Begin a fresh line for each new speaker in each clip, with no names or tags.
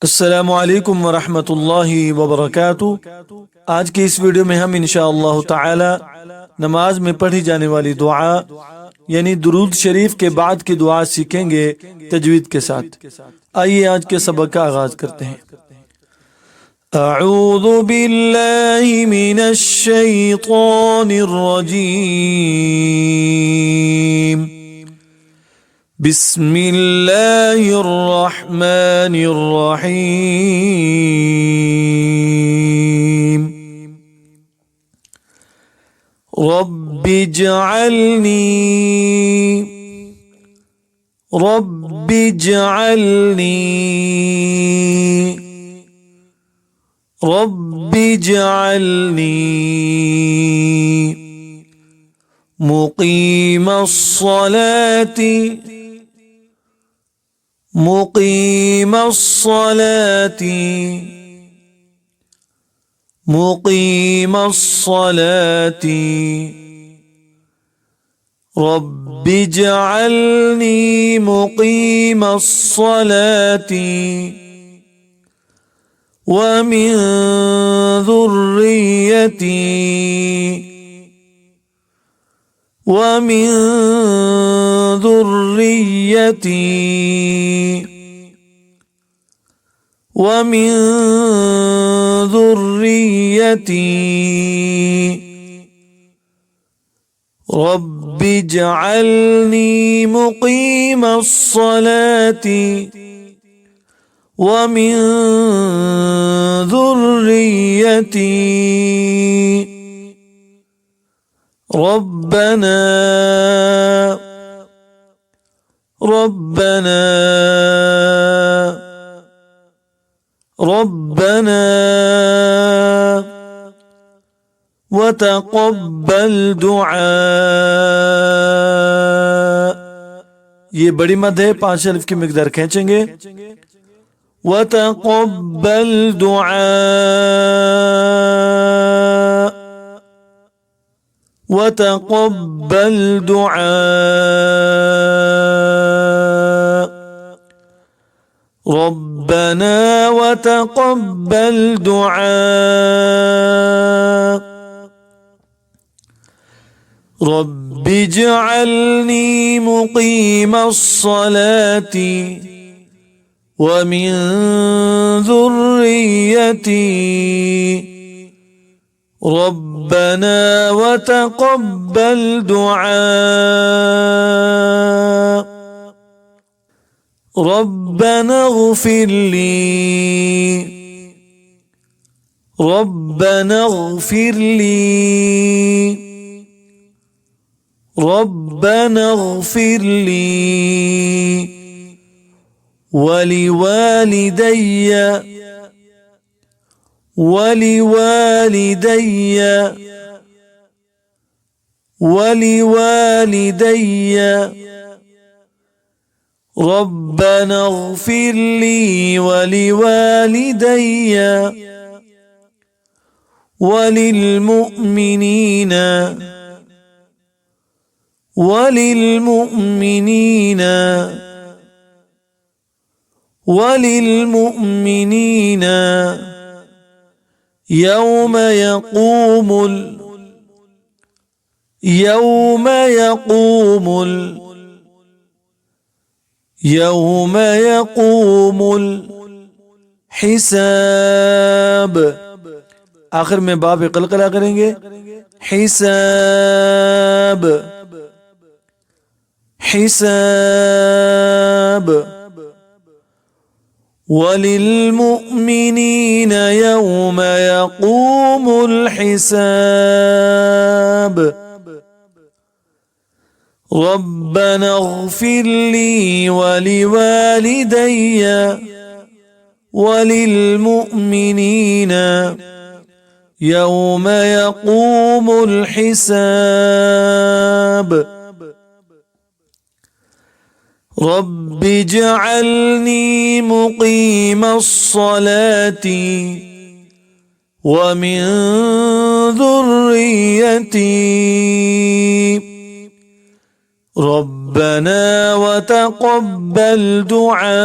अस्सलामु अलैकुम वरहमतुल्लाहि वबरकातुहू। आज की इस वीडियो में हम इंशाअल्लाह ताला नमाज में पढ़ी जाने वाली दुआ यानी दुरूद शरीफ के बाद की दुआ सीखेंगे तजवीद के साथ। आइए आज के सबक का आगाज करते हैं। अऊज़ु बिल्लाहि मिनश शैतानिर रजीम। बिस्मिल्लाहिर्रहमानिर्रहीम। रब्बिजअलनी रब्बिजअलनी रब्बिजअलनी मुक़ीमस्सलाति मुक़ीमस्सलाति मुक़ीमस्सलाति रब्बिजअलनी मुक़ीमस्सलाति वमिन ज़ुर्रिय्यती वमिन ज़ुर्रिय्यती वमिन ज़ुर्रिय्यती रब्बिजअलनी मुक़ीमस्सलाति वमिन ज़ुर्रिय्यती रब्बना रब्बना रब्बना वतक़ब्बल दुआ। ये बड़ी मद है, 5 अलिफ की मिक़दार खींचेंगे। वतक़ब्बल दुआ वतक़ब्बल दुआ रब्बना वतक़ब्बल दुआ। रब्बिजअलनी मुक़ीमस्सलाति वमिन ज़ुर्रिय्यती रब्बना वतक़ब्बल दुआ। रब्बना इग़फ़िरली रब्बना इग़फ़िरली रब्बना इग़फ़िरली वलिवालिदैय वलिवालिदैय वलिवालिदैय रब्बना इग़फ़िरली वलिवालिदैय वलिलमुअ्मिनीन वलिलमुअ्मिनीन वलिलमुअ्मिनीन यौम यक़ूमुल यौम यक़ूमुल यौम यक़ूमुल हिसाब। आखिर में बाब क़लक़ला करेंगे। हिसाब हिसाब वलिलमुअ्मिनीन यौम यक़ूमुल हिसाब। रब्बना इग़फ़िरली वलिवालिदैय वलिलमुअ्मिनीन यौम यक़ूमुल हिसाब। रब्बिजअलनी मुक़ीमस्सलाति वमिन ज़ुर्रिय्यती रब्बना वतक़ब्बल दुआ।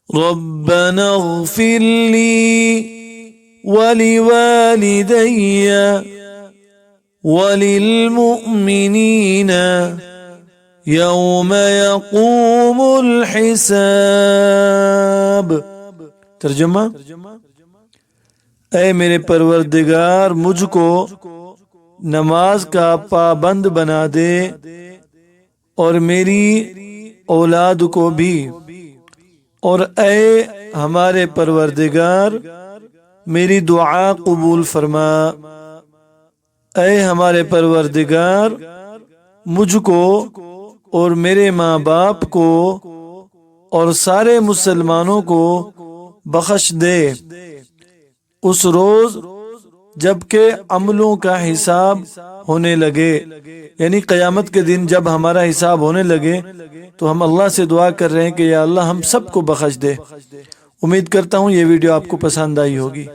ربنا اغفر لي ولوالدي وللمؤمنين يوم يقوم الحساب۔ ترجمہ، اے میرے پروردگار مجھ کو نماز کا پابند بنا دے اور میری اولاد کو بھی، اور اے ہمارے پروردگار میری دعا قبول فرما۔ اے ہمارے پروردگار مجھ کو اور میرے ماں باپ کو اور سارے مسلمانوں کو بخش دے اس روز جب کہ عملوں کا حساب ہونے لگے، یعنی قیامت کے دن جب ہمارا حساب ہونے لگے تو ہم اللہ سے دعا کر رہے ہیں کہ یا اللہ ہم سب کو بخش دے۔ امید کرتا ہوں یہ ویڈیو آپ کو پسند آئی ہوگی۔